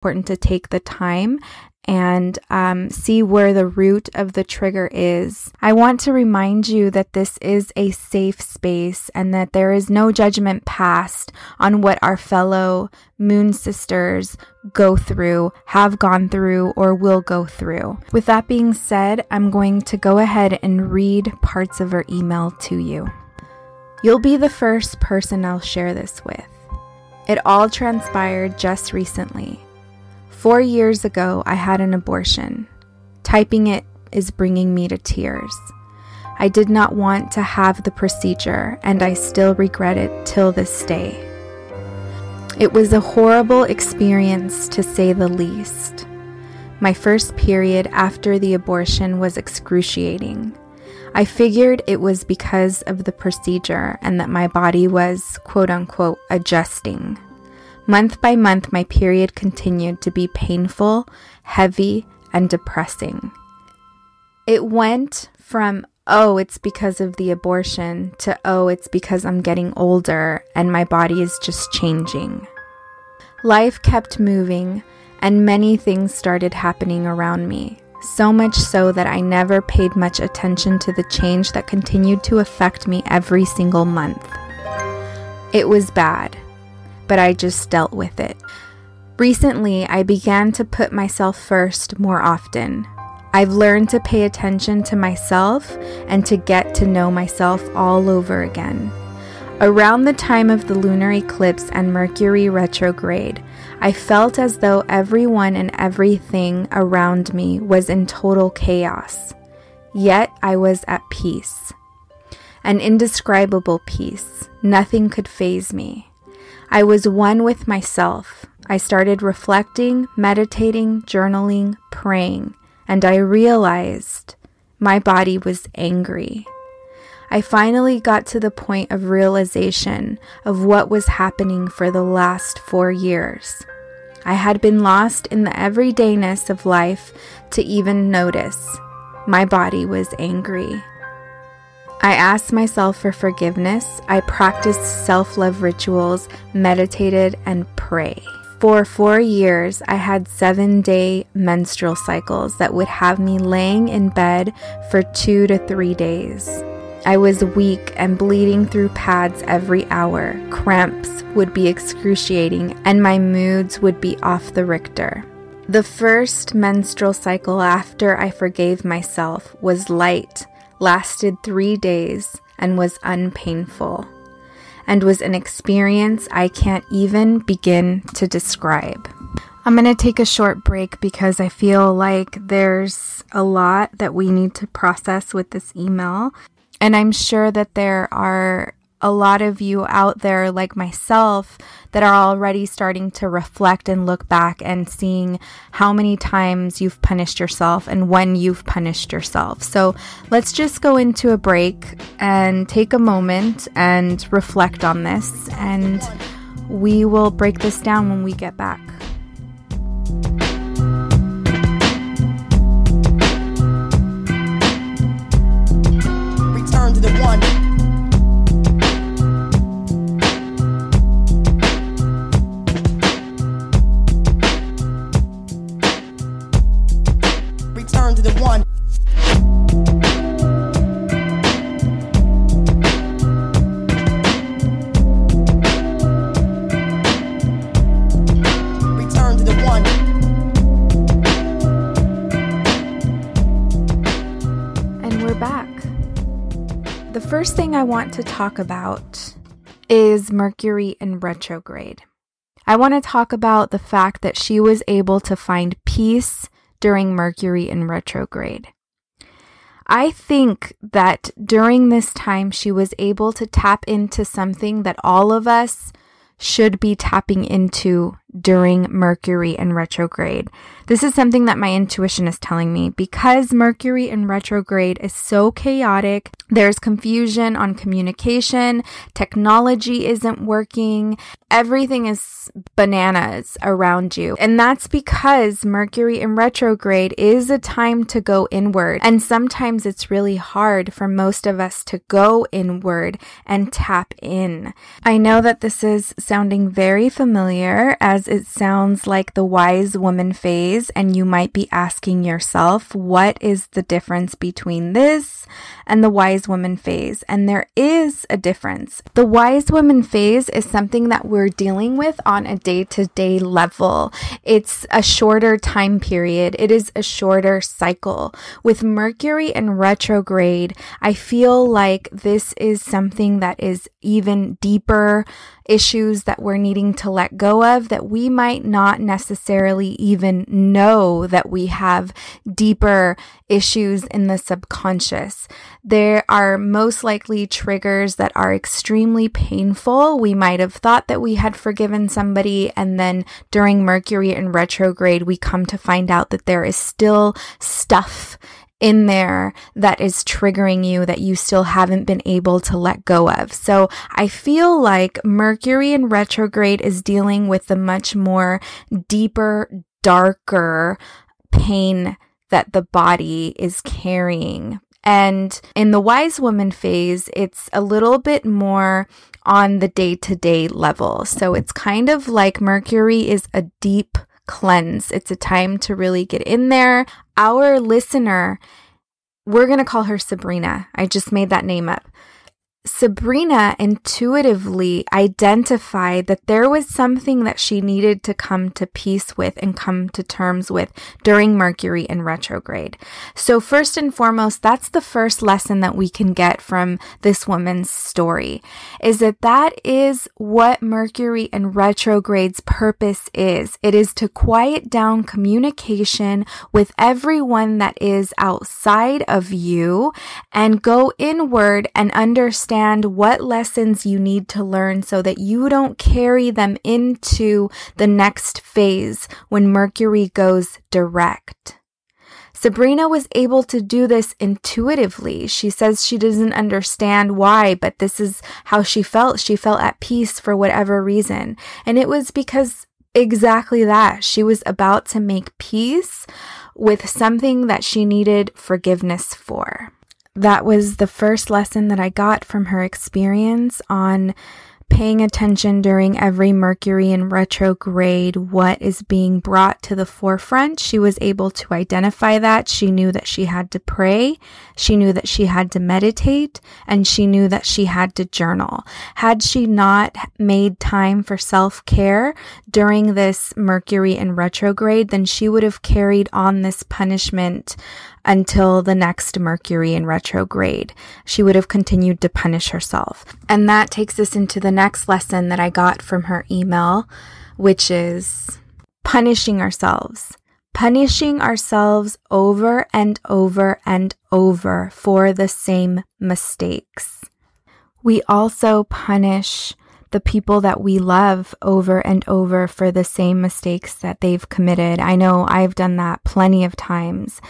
important to take the time and see where the root of the trigger is. I want to remind you that this is a safe space and that there is no judgment passed on what our fellow moon sisters go through, have gone through, or will go through. With that being said, I'm going to go ahead and read parts of her email to you. You'll be the first person I'll share this with. It all transpired just recently. 4 years ago, I had an abortion. Typing it is bringing me to tears. I did not want to have the procedure, and I still regret it till this day. It was a horrible experience, to say the least. My first period after the abortion was excruciating. I figured it was because of the procedure and that my body was, quote-unquote, adjusting. Month by month, my period continued to be painful, heavy, and depressing. It went from, oh, it's because of the abortion, to, oh, it's because I'm getting older and my body is just changing. Life kept moving, and many things started happening around me. So much so that I never paid much attention to the change that continued to affect me every single month. It was bad, but I just dealt with it. Recently, I began to put myself first more often. I've learned to pay attention to myself and to get to know myself all over again. Around the time of the lunar eclipse and Mercury retrograde, I felt as though everyone and everything around me was in total chaos. Yet I was at peace. An indescribable peace. Nothing could faze me. I was one with myself. I started reflecting, meditating, journaling, praying, and I realized my body was angry. I finally got to the point of realization of what was happening for the last 4 years. I had been lost in the everydayness of life to even notice. My body was angry. I asked myself for forgiveness. I practiced self-love rituals, meditated, and prayed. For 4 years, I had 7-day menstrual cycles that would have me laying in bed for 2 to 3 days. I was weak and bleeding through pads every hour. Cramps would be excruciating, and my moods would be off the Richter. The first menstrual cycle after I forgave myself was light, lasted 3 days, and was unpainful, and was an experience I can't even begin to describe. I'm going to take a short break because I feel like there's a lot that we need to process with this email, and I'm sure that there are a lot of you out there like myself that are already starting to reflect and look back and seeing how many times you've punished yourself and when you've punished yourself. So let's just go into a break and take a moment and reflect on this, and we will break this down when we get back. Return to the one. Return to the one. Return to the one. And we're back. The first thing I want to talk about is Mercury in retrograde. I want to talk about the fact that she was able to find peace during Mercury in retrograde. I think that during this time, she was able to tap into something that all of us should be tapping into during Mercury in retrograde. This is something that my intuition is telling me. Because Mercury in retrograde is so chaotic, there's confusion on communication, technology isn't working, everything is bananas around you. And that's because Mercury in retrograde is a time to go inward. And sometimes it's really hard for most of us to go inward and tap in. I know that this is sounding very familiar as as it sounds like the wise woman phase, and you might be asking yourself, what is the difference between this and the wise woman phase? And there is a difference. The wise woman phase is something that we're dealing with on a day-to-day level. It's a shorter time period. It is a shorter cycle. With Mercury in retrograde, I feel like this is something that is even deeper, issues that we're needing to let go of that we might not necessarily even know that we have deeper issues in the subconscious. There are most likely triggers that are extremely painful. We might have thought that we had forgiven somebody, and then during Mercury in retrograde, we come to find out that there is still stuff in there that is triggering you that you still haven't been able to let go of. So I feel like Mercury in retrograde is dealing with the much more deeper, darker pain that the body is carrying. And in the wise woman phase, it's a little bit more on the day-to-day level. So it's kind of like Mercury is a deep cleanse. It's a time to really get in there. Our listener, we're going to call her Sabrina. I just made that name up. Sabrina intuitively identified that there was something that she needed to come to peace with and come to terms with during Mercury in retrograde. So first and foremost, that's the first lesson that we can get from this woman's story, is that is what Mercury in retrograde's purpose is. It is to quiet down communication with everyone that is outside of you and go inward and understand what lessons you need to learn so that you don't carry them into the next phase when Mercury goes direct. Sabrina was able to do this intuitively. She says she doesn't understand why, but this is how she felt. She felt at peace for whatever reason. And it was because exactly that. She was about to make peace with something that she needed forgiveness for. That was the first lesson that I got from her experience on paying attention during every Mercury in retrograde, what is being brought to the forefront. She was able to identify that. She knew that she had to pray. She knew that she had to meditate, and she knew that she had to journal. Had she not made time for self-care during this Mercury in retrograde, then she would have carried on this punishment until the next Mercury in retrograde. She would have continued to punish herself. And that takes us into the next lesson that I got from her email, which is punishing ourselves. Punishing ourselves over and over and over for the same mistakes. We also punish the people that we love over and over for the same mistakes that they've committed. I know I've done that plenty of times.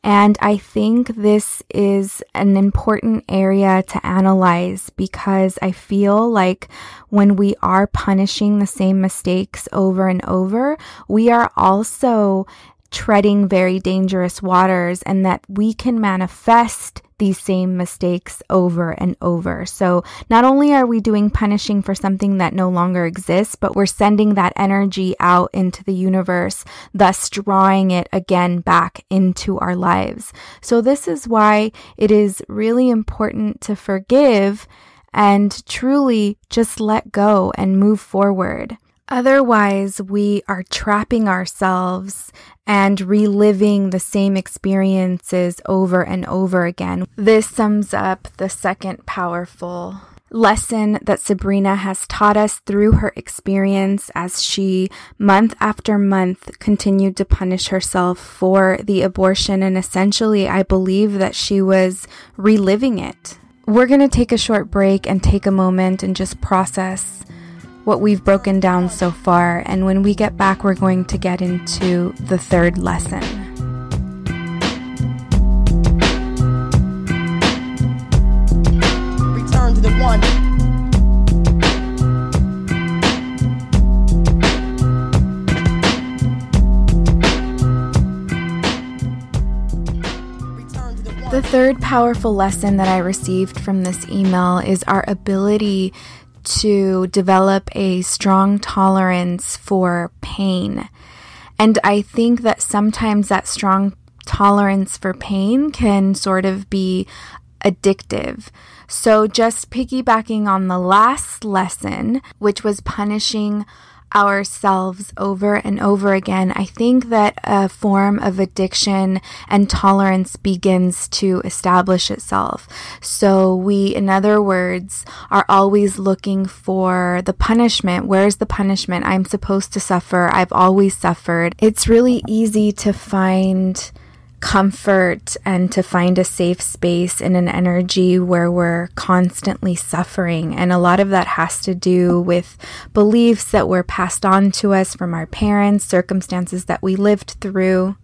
And I think this is an important area to analyze, because I feel like when we are punishing the same mistakes over and over, we are also treading very dangerous waters, and that we can manifest these same mistakes over and over. So not only are we doing punishing for something that no longer exists, but we're sending that energy out into the universe, thus drawing it again back into our lives. So this is why it is really important to forgive and truly just let go and move forward. Otherwise, we are trapping ourselves and reliving the same experiences over and over again. This sums up the second powerful lesson that Sabrina has taught us through her experience as she, month after month, continued to punish herself for the abortion. And essentially, I believe that she was reliving it. We're going to take a short break and take a moment and just process what we've broken down so far, and when we get back, we're going to get into the third lesson. Return to the one. The third powerful lesson that I received from this email is our ability to develop a strong tolerance for pain. And I think that sometimes that strong tolerance for pain can sort of be addictive. So just piggybacking on the last lesson, which was punishing ourselves over and over again, I think that a form of addiction and tolerance begins to establish itself. So we, in other words, are always looking for the punishment. Where's the punishment? I'm supposed to suffer. I've always suffered. It's really easy to find comfort and to find a safe space in an energy where we're constantly suffering. And a lot of that has to do with beliefs that were passed on to us from our parents, circumstances that we lived through.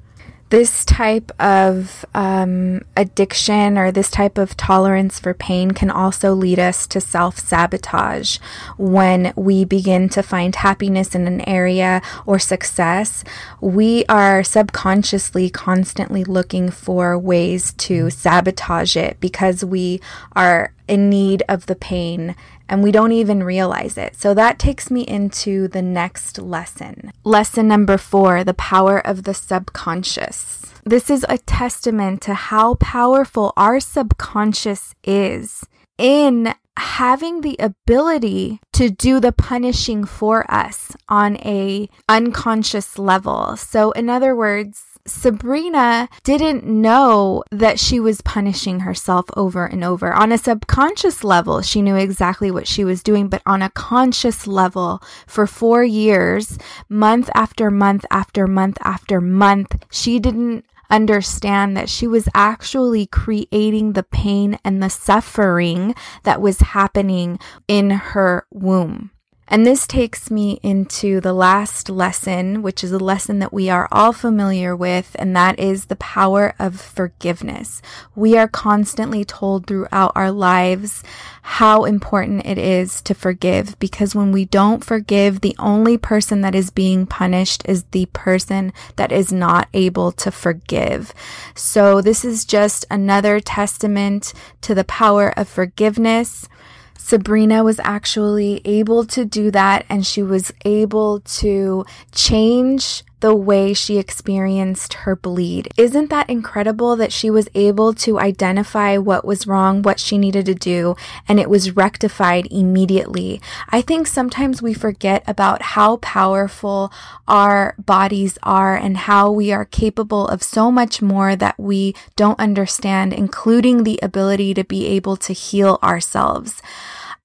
This type of addiction or this type of tolerance for pain can also lead us to self-sabotage. When we begin to find happiness in an area or success, we are subconsciously constantly looking for ways to sabotage it because we are in need of the pain and we don't even realize it. So that takes me into the next lesson. Lesson number 4, the power of the subconscious. This is a testament to how powerful our subconscious is in having the ability to do the punishing for us on a unconscious level. So in other words, Sabrina didn't know that she was punishing herself over and over. On a subconscious level, she knew exactly what she was doing, but on a conscious level, for 4 years, month after month after month after month, she didn't understand that she was actually creating the pain and the suffering that was happening in her womb. And this takes me into the last lesson, which is a lesson that we are all familiar with, and that is the power of forgiveness. We are constantly told throughout our lives how important it is to forgive, because when we don't forgive, the only person that is being punished is the person that is not able to forgive. So this is just another testament to the power of forgiveness. Sabrina was actually able to do that, and she was able to change the way she experienced her bleed. Isn't that incredible that she was able to identify what was wrong, what she needed to do, and it was rectified immediately? I think sometimes we forget about how powerful our bodies are and how we are capable of so much more that we don't understand, including the ability to be able to heal ourselves.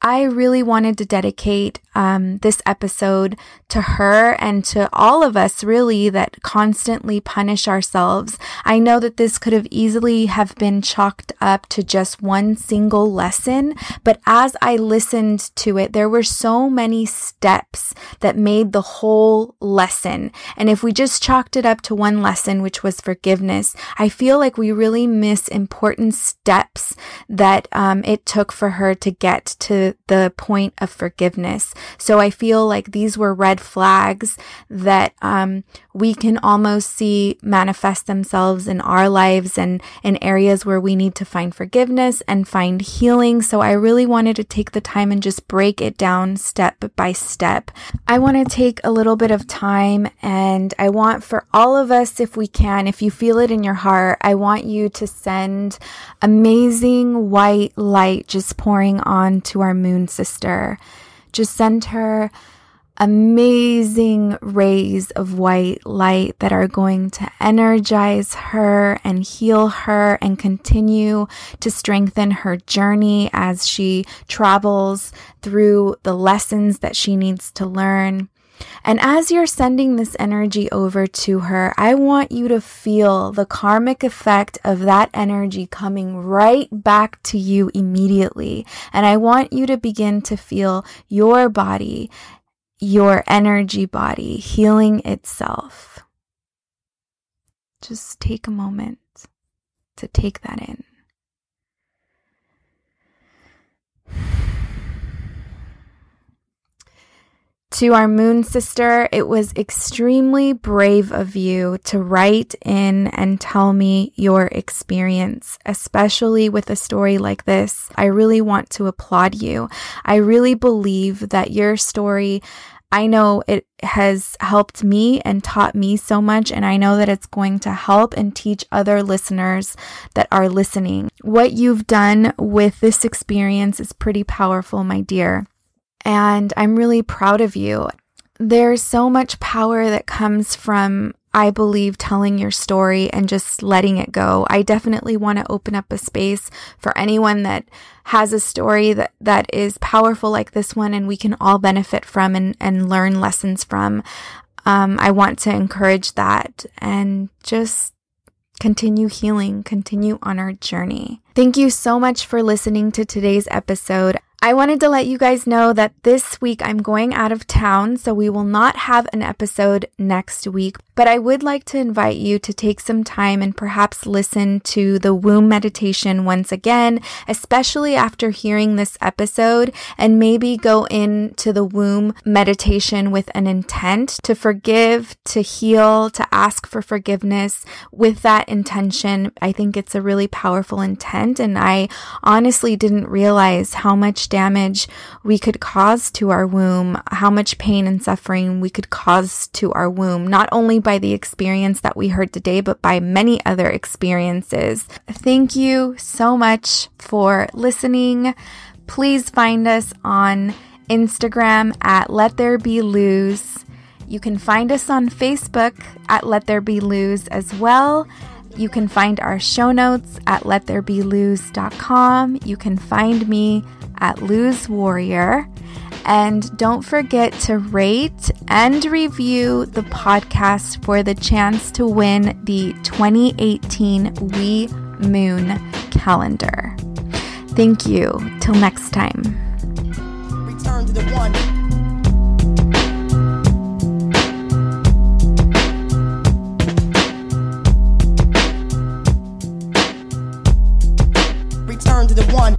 I really wanted to dedicate this episode to her and to all of us, really, that constantly punish ourselves. I know that this could have easily have been chalked up to just one single lesson, but as I listened to it, there were so many steps that made the whole lesson. And if we just chalked it up to one lesson, which was forgiveness, I feel like we really miss important steps that it took for her to get to the point of forgiveness. So I feel like these were red flags that we can almost see manifest themselves in our lives and in areas where we need to find forgiveness and find healing. So I really wanted to take the time and just break it down step by step. I want to take a little bit of time, and I want for all of us, if we can, if you feel it in your heart, I want you to send amazing white light just pouring on to our moon sister. Just send her amazing rays of white light that are going to energize her and heal her and continue to strengthen her journey as she travels through the lessons that she needs to learn. And as you're sending this energy over to her, I want you to feel the karmic effect of that energy coming right back to you immediately. And I want you to begin to feel your body, your energy body, healing itself. Just take a moment to take that in. To our moon sister, it was extremely brave of you to write in and tell me your experience, especially with a story like this. I really want to applaud you. I really believe that your story, I know it has helped me and taught me so much, and I know that it's going to help and teach other listeners that are listening. What you've done with this experience is pretty powerful, my dear. And I'm really proud of you. There's so much power that comes from, I believe, telling your story and just letting it go. I definitely want to open up a space for anyone that has a story that is powerful like this one and we can all benefit from and learn lessons from. I want to encourage that and just continue healing, continue on our journey. Thank you so much for listening to today's episode. I wanted to let you guys know that this week I'm going out of town, so we will not have an episode next week, but I would like to invite you to take some time and perhaps listen to the womb meditation once again, especially after hearing this episode, and maybe go into the womb meditation with an intent to forgive, to heal, to ask for forgiveness with that intention. I think it's a really powerful intent, and I honestly didn't realize how much damage we could cause to our womb, how much pain and suffering we could cause to our womb, not only by the experience that we heard today, but by many other experiences. Thank you so much for listening. Please find us on Instagram at Let There Be Luz. You can find us on Facebook at Let There Be Luz as well. You can find our show notes at lettherebeluz.com. You can find me at Luz Warrior. And don't forget to rate and review the podcast for the chance to win the 2018 We Moon calendar. Thank you. Till next time. Return to the one. Return to the one.